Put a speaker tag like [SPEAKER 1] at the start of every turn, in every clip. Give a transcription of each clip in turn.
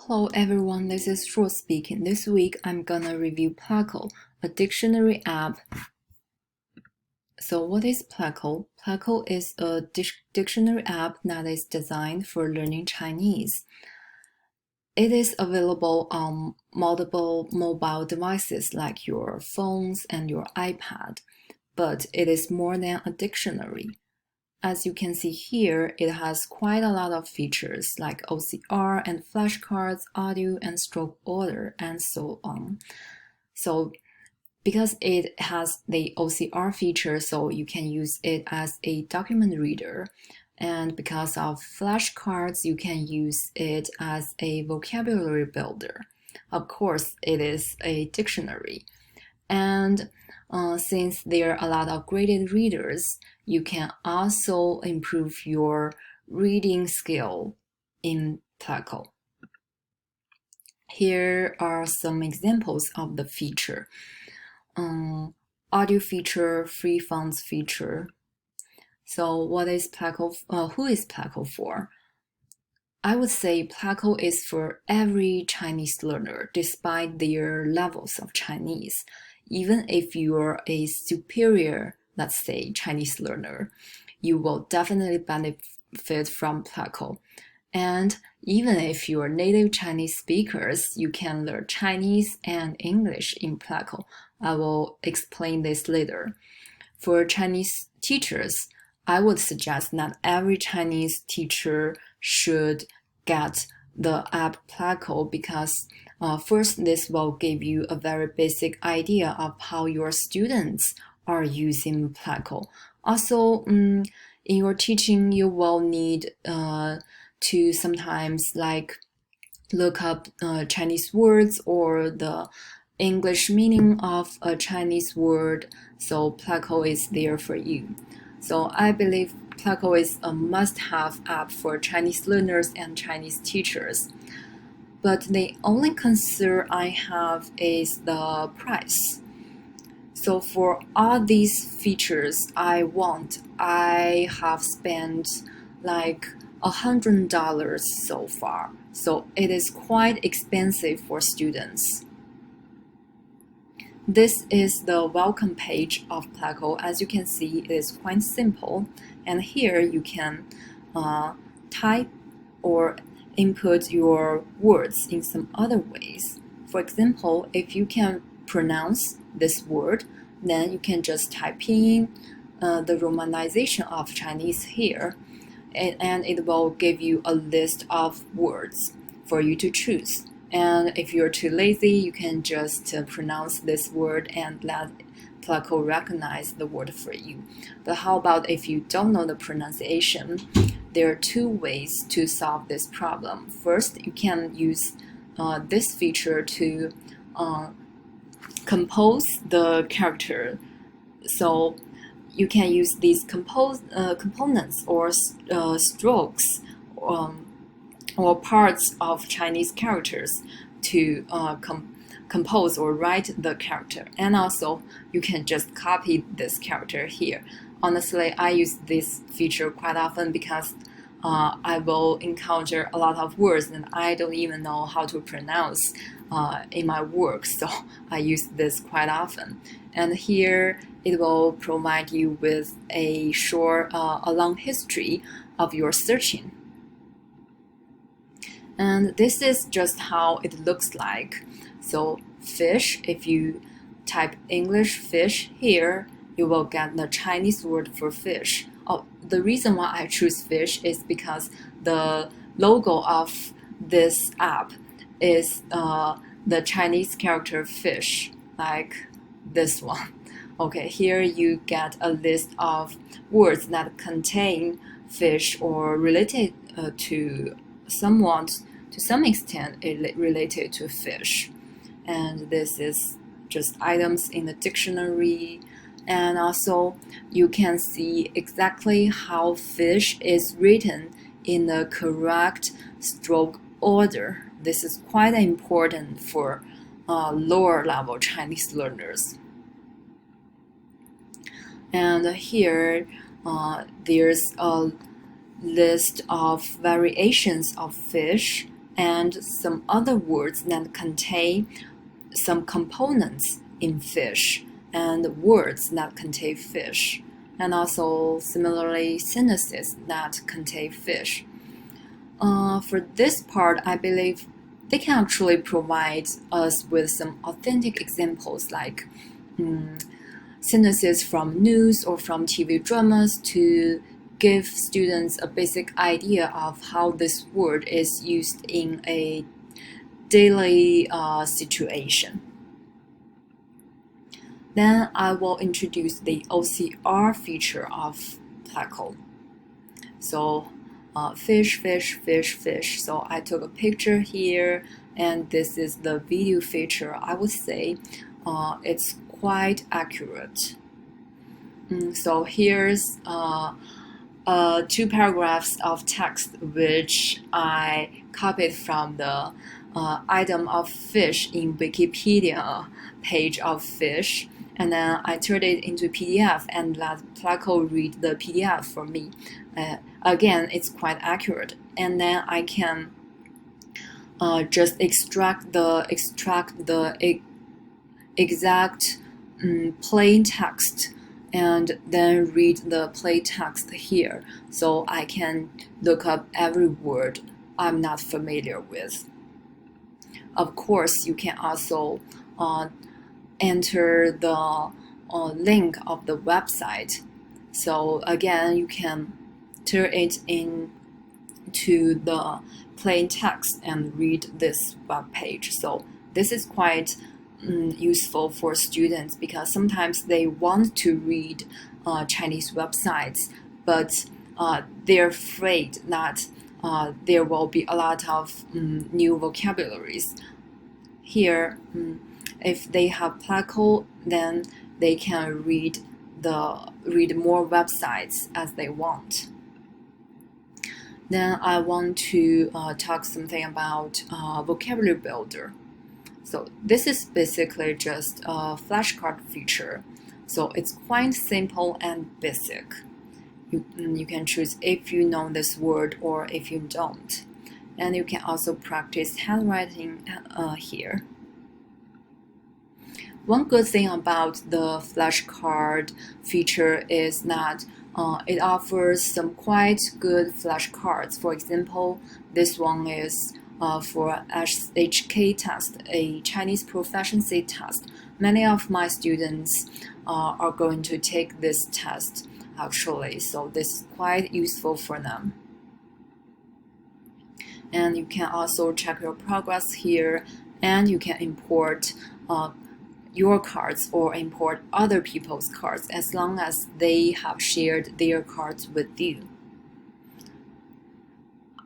[SPEAKER 1] Hello everyone, this is Shuo speaking. This week I'm gonna review Placo, a dictionary app. So what is Placo? Placo is a dictionary app that is designed for learning Chinese. It is available on multiple mobile devices like your phones and your iPad, but it is more than a dictionary. As you can see here, it has quite a lot of features like OCR and flashcards, audio and stroke order, and so on. So because it has the OCR feature, so you can use it as a document reader. And because of flashcards, you can use it as a vocabulary builder. Of course, it is a dictionary. And since there are a lot of graded readers, you can also improve your reading skill in Placo. Here are some examples of the feature. Audio feature, free fonts feature. So what is Placo? Who is Placo for? I would say Placo is for every Chinese learner, despite their levels of Chinese. Even if you're a superior, let's say, Chinese learner, you will definitely benefit from Placo. And even if you're native Chinese speakers, you can learn Chinese and English in Placo. I will explain this later. For Chinese teachers, I would suggest that every Chinese teacher should get the app Placo because first, this will give you a very basic idea of how your students are using Placo. Also, in your teaching, you will need to sometimes look up Chinese words or the English meaning of a Chinese word, so Placo is there for you. So I believe Placo is a must-have app for Chinese learners and Chinese teachers. But the only concern I have is the price. So for all these features I have spent like $100 so far. So it is quite expensive for students. This is the welcome page of Placo. As you can see, it is quite simple. And here you can type or input your words in some other ways. For example, if you can pronounce this word, then you can just type in the romanization of Chinese here, and it will give you a list of words for you to choose. And if you're too lazy, you can just pronounce this word and let Placo recognize the word for you. But how about if you don't know the pronunciation? There are two ways to solve this problem. First, you can use this feature to compose the character. So you can use these components or strokes or parts of Chinese characters to compose or write the character. And also, you can just copy this character here. Honestly, I use this feature quite often because I will encounter a lot of words and I don't even know how to pronounce in my work, so I use this quite often. And here it will provide you with a long history of your searching. And this is just how it looks like. So fish, if you type English fish here, you will get the Chinese word for fish. Oh, the reason why I choose fish is because the logo of this app is the Chinese character fish, like this one. Okay, here you get a list of words that contain fish or related to someone, to some extent related to fish. And this is just items in the dictionary. And also you can see exactly how fish is written in the correct stroke order. This is quite important for lower level Chinese learners. And here there's a list of variations of fish and some other words that contain some components in fish, and words that contain fish, and also similarly sentences that contain fish. For this part, I believe they can actually provide us with some authentic examples like sentences from news or from TV dramas to give students a basic idea of how this word is used in a daily situation. Then I will introduce the OCR feature of Pleco. So fish, fish, fish, fish. So I took a picture here, and this is the video feature. I would say it's quite accurate. So here's 2 paragraphs of text which I copied from the item of fish in Wikipedia page of fish, and then I turned it into PDF and let Pleco read the PDF for me. Again, it's quite accurate, and then I can just extract the exact plain text and then read the plain text here, so I can look up every word I'm not familiar with. Of course, you can also enter the link of the website. So again, you can turn it into the plain text and read this web page. So this is quite useful for students because sometimes they want to read Chinese websites, but they're afraid that there will be a lot of new vocabularies. Here, if they have Pleco, then they can read more websites as they want. Then I want to talk something about vocabulary builder. So this is basically just a flashcard feature. So it's quite simple and basic. You can choose if you know this word or if you don't. And you can also practice handwriting here. One good thing about the flashcard feature is that it offers some quite good flashcards. For example, this one is for SHK test, a Chinese proficiency test. Many of my students are going to take this test actually, so this is quite useful for them. And you can also check your progress here, and you can import your cards or import other people's cards as long as they have shared their cards with you.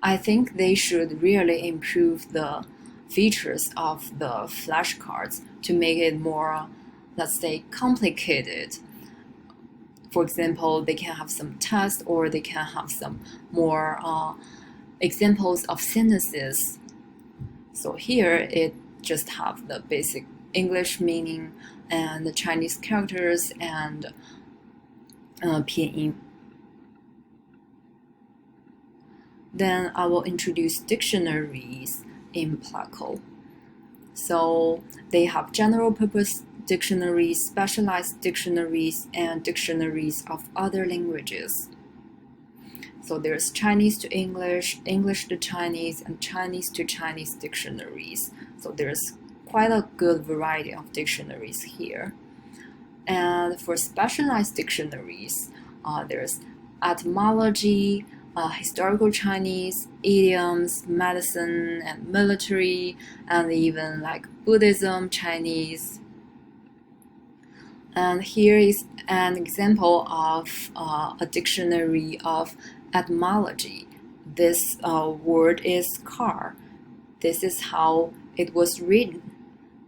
[SPEAKER 1] I think they should really improve the features of the flashcards to make it more, let's say, complicated. For example, they can have some tests, or they can have some more examples of sentences. So here it just have the basic English meaning and the Chinese characters and pinyin. Then I will introduce dictionaries in Pleco. So they have general purpose dictionaries, specialized dictionaries, and dictionaries of other languages. So there's Chinese to English, English to Chinese, and Chinese to Chinese dictionaries. So there's quite a good variety of dictionaries here. And for specialized dictionaries, there's etymology, historical Chinese, idioms, medicine, and military, and even like Buddhism Chinese. And here is an example of a dictionary of etymology. This word is car. This is how it was written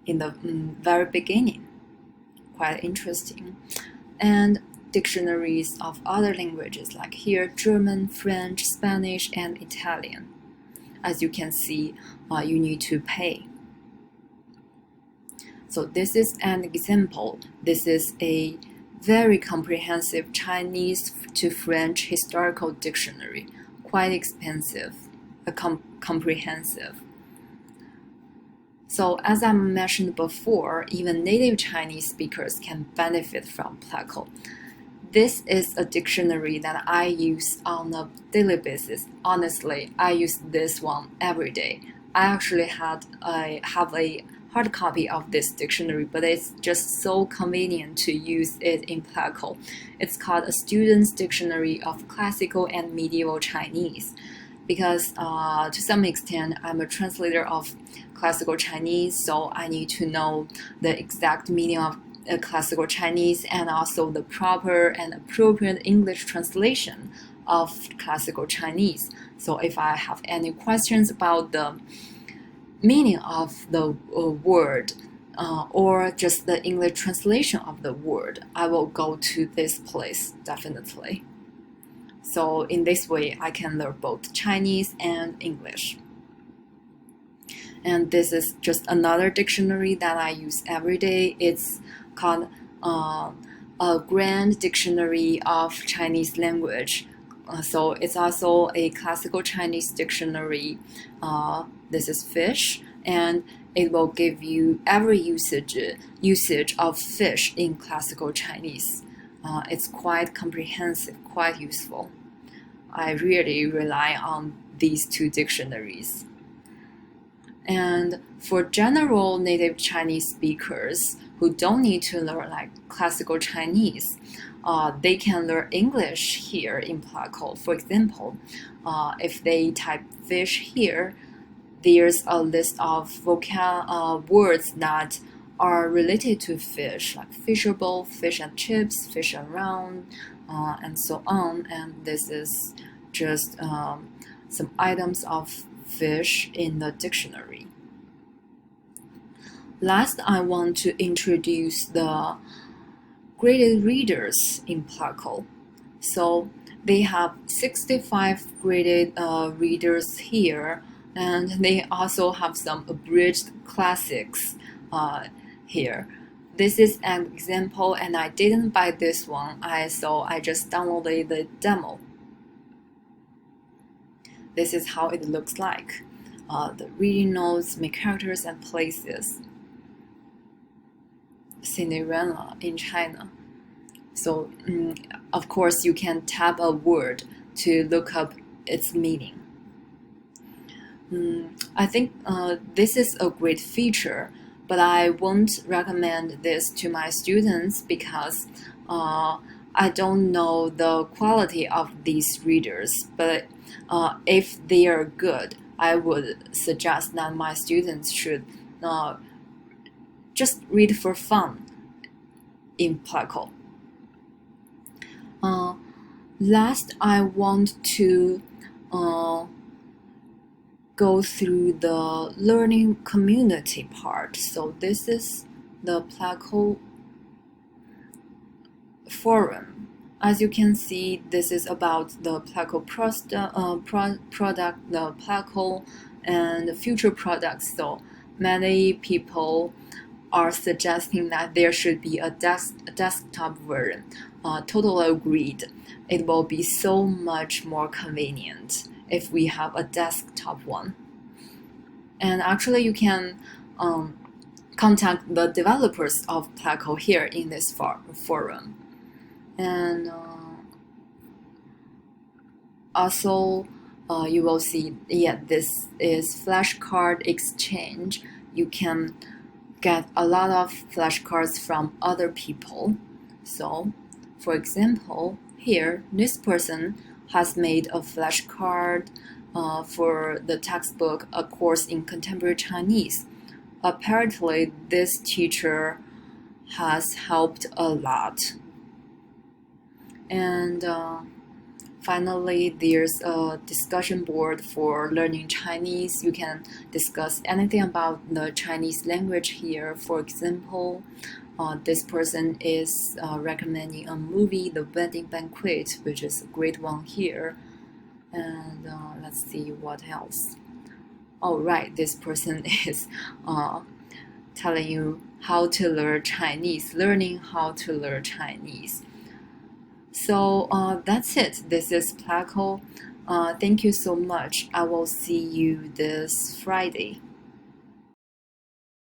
[SPEAKER 1] in the very beginning. Quite interesting. And dictionaries of other languages, like here German, French, Spanish, and Italian. As you can see, you need to pay. So this is an example. This is a very comprehensive Chinese to French historical dictionary, quite expensive, comprehensive. So as I mentioned before, even native Chinese speakers can benefit from Pleco. This is a dictionary that I use on a daily basis. Honestly, I use this one every day. I actually have a hard copy of this dictionary, but it's just so convenient to use it in Pleco. It's called a Student's Dictionary of Classical and Medieval Chinese because to some extent I'm a translator of classical Chinese, so I need to know the exact meaning of classical Chinese and also the proper and appropriate English translation of classical Chinese. So if I have any questions about the meaning of the word or just the English translation of the word, I will go to this place definitely. So in this way, I can learn both Chinese and English. And this is just another dictionary that I use every day. It's called a Grand Dictionary of Chinese Language. So it's also a classical Chinese dictionary. This is fish, and it will give you every usage of fish in classical Chinese. It's quite comprehensive, quite useful. I really rely on these two dictionaries. And for general native Chinese speakers who don't need to learn like classical Chinese, they can learn English here in Pleco. For example, if they type fish here, there's a list of words that are related to fish, like fishable, fish and chips, fish and round, and so on. And this is just some items of fish in the dictionary. Last, I want to introduce the graded readers in Pleco. So they have 65 graded readers here, and they also have some abridged classics here. This is an example, and I didn't buy this one, so I just downloaded the demo. This is how it looks like. The reading notes, main characters, and places. Cinderella in China. So, of course, you can tap a word to look up its meaning. I think this is a great feature, but I won't recommend this to my students because I don't know the quality of these readers. But if they are good, I would suggest that my students should just read for fun in Pleco. Last, I want to go through the learning community part. So this is the Pleco forum. As you can see, this is about the Pleco product, the Pleco and future products. So many people are suggesting that there should be a desktop version. Totally agreed. It will be so much more convenient if we have a desktop one. And actually, you can contact the developers of Pleco here in this forum. And also, you will see, this is flashcard exchange. You can get a lot of flashcards from other people. So, for example, here, this person has made a flashcard for the textbook, A Course in Contemporary Chinese. Apparently, this teacher has helped a lot. And finally, there's a discussion board for learning Chinese. You can discuss anything about the Chinese language here. For example, this person is recommending a movie, The Wedding Banquet, which is a great one here. And let's see what else. Oh, right, this person is telling you how to learn Chinese, learning how to learn Chinese. So that's it. This is Pleco. Thank you so much. I will see you this Friday.